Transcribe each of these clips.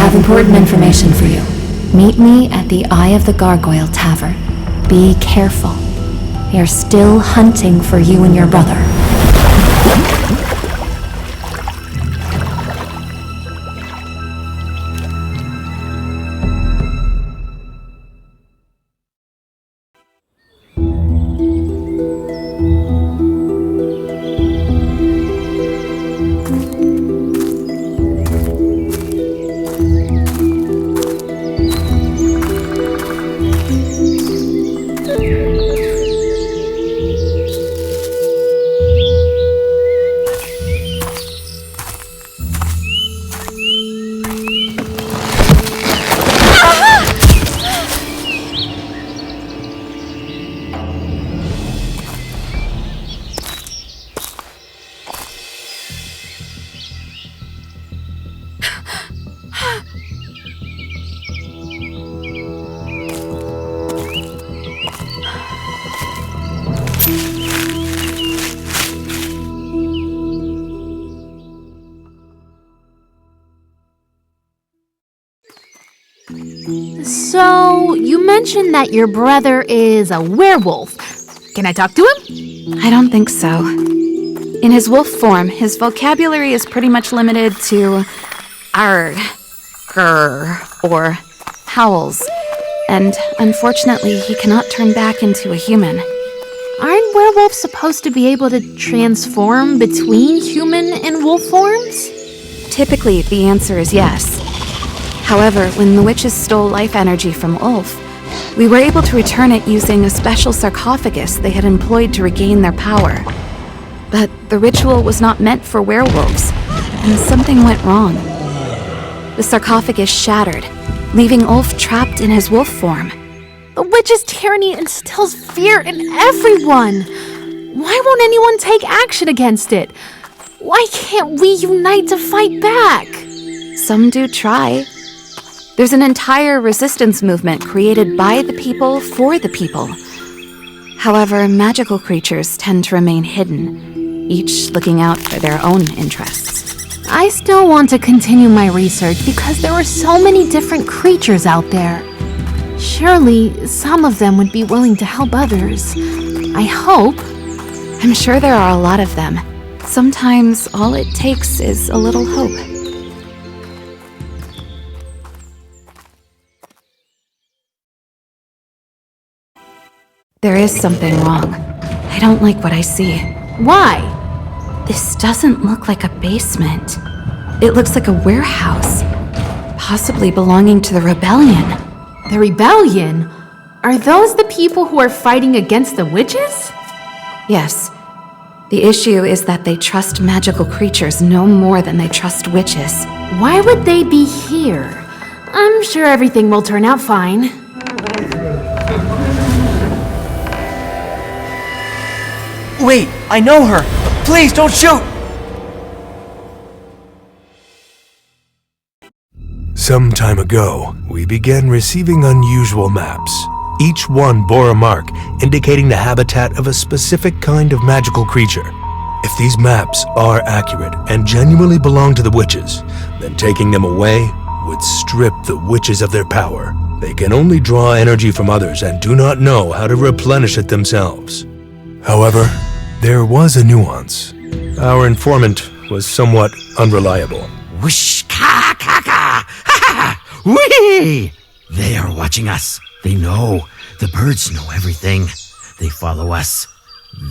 have important information for you. Meet me at the Eye of the Gargoyle Tavern. Be careful. They're still hunting for you and your brother. So, you mentioned that your brother is a werewolf. Can I talk to him? I don't think so. In his wolf form, his vocabulary is pretty much limited to arg, grr, or howls. And unfortunately, he cannot turn back into a human. Aren't werewolves supposed to be able to transform between human and wolf forms? Typically, the answer is yes. However, when the witches stole life energy from Ulf, we were able to return it using a special sarcophagus they had employed to regain their power. But the ritual was not meant for werewolves, and something went wrong. The sarcophagus shattered, leaving Ulf trapped in his wolf form. The witch's tyranny instills fear in everyone. Why won't anyone take action against it? Why can't we unite to fight back? Some do try. There's an entire resistance movement created by the people for the people. However, magical creatures tend to remain hidden, each looking out for their own interests. I still want to continue my research because there are so many different creatures out there. Surely, some of them would be willing to help others. I hope. I'm sure there are a lot of them. Sometimes all it takes is a little hope. There is something wrong. I don't like what I see. Why? This doesn't look like a basement. It looks like a warehouse, possibly belonging to the rebellion. The rebellion? Are those the people who are fighting against the witches? Yes. The issue is that they trust magical creatures no more than they trust witches. Why would they be here? I'm sure everything will turn out fine. Wait, I know her! Please, don't shoot! Some time ago, we began receiving unusual maps. Each one bore a mark indicating the habitat of a specific kind of magical creature. If these maps are accurate and genuinely belong to the witches, then taking them away would strip the witches of their power. They can only draw energy from others and do not know how to replenish it themselves. However, there was a nuance. Our informant was somewhat unreliable. Whoosh, ka, ka, ka, ha, ha, whee! They are watching us. They know. The birds know everything. They follow us.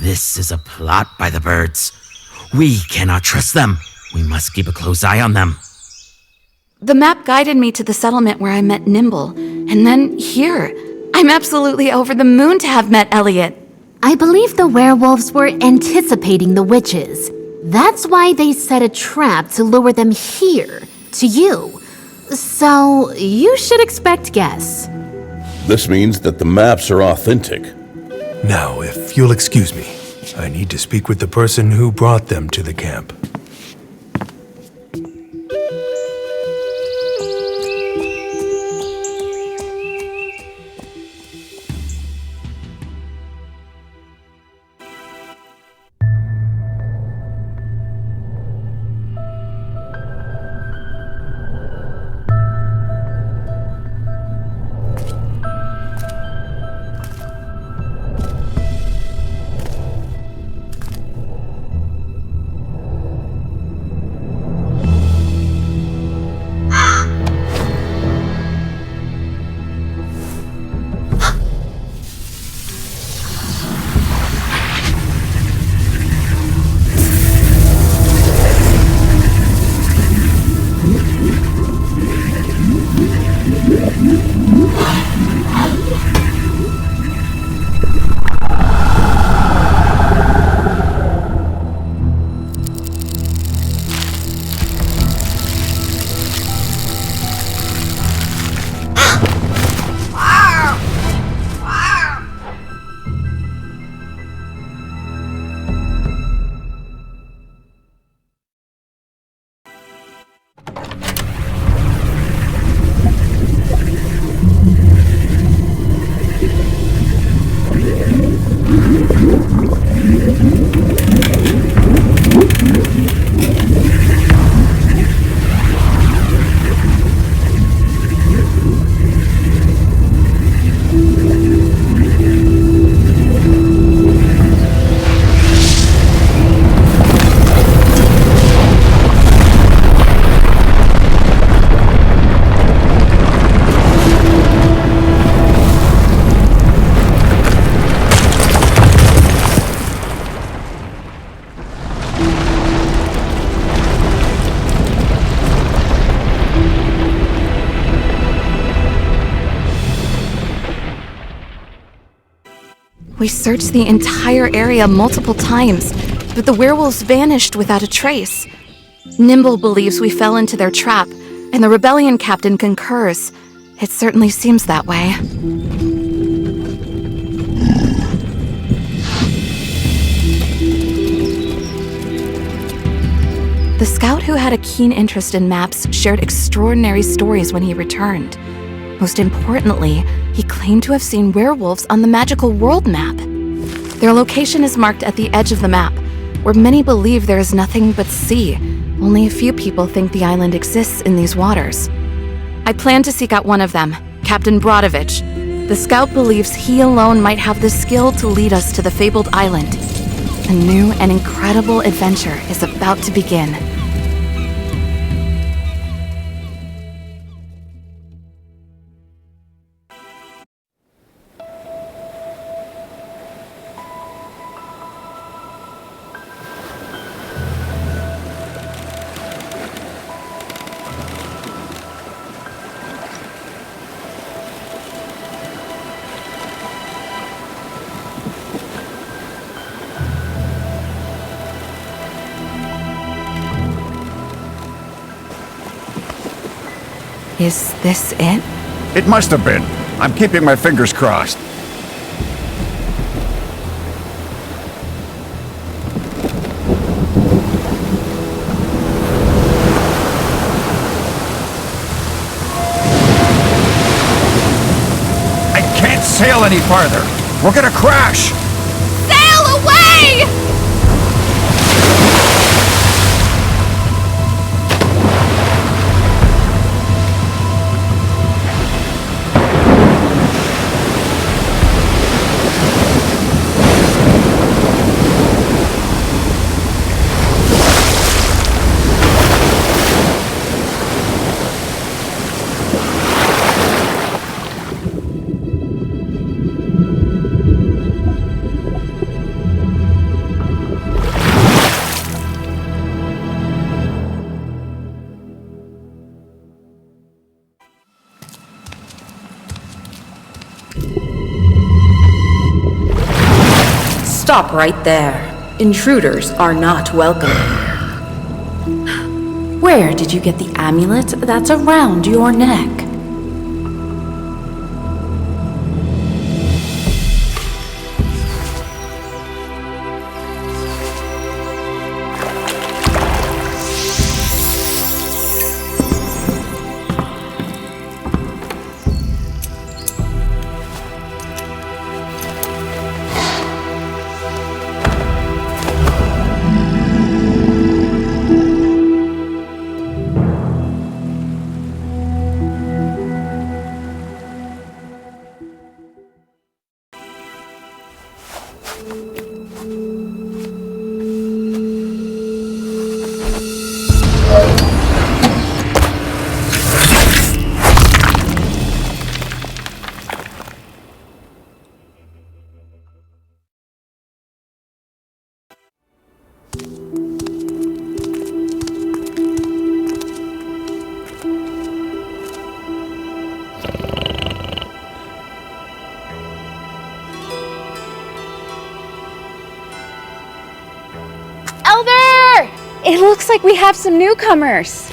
This is a plot by the birds. We cannot trust them. We must keep a close eye on them. The map guided me to the settlement where I met Nimble, and then here. I'm absolutely over the moon to have met Elliot. I believe the werewolves were anticipating the witches. That's why they set a trap to lure them here, to you. So, you should expect guests. This means that the maps are authentic. Now, if you'll excuse me, I need to speak with the person who brought them to the camp. We searched the entire area multiple times, but the werewolves vanished without a trace. Nimble believes we fell into their trap, and the rebellion captain concurs. It certainly seems that way. The scout who had a keen interest in maps shared extraordinary stories when he returned. Most importantly, he claimed to have seen werewolves on the magical world map. Their location is marked at the edge of the map, where many believe there is nothing but sea. Only a few people think the island exists in these waters. I plan to seek out one of them, Captain Brodovich. The scout believes he alone might have the skill to lead us to the fabled island. A new and incredible adventure is about to begin. Is this it? It must have been. I'm keeping my fingers crossed. I can't sail any farther. We're gonna crash. Sail away! Stop right there. Intruders are not welcome here. Where did you get the amulet that's around your neck? Elder! It looks like we have some newcomers.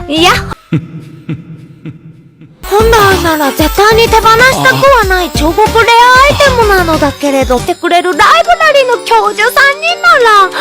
Yeah. 本来なら絶対に手放したくはない超極レアアイテムなのだけれど、来てくれるライブラリの教授さんになら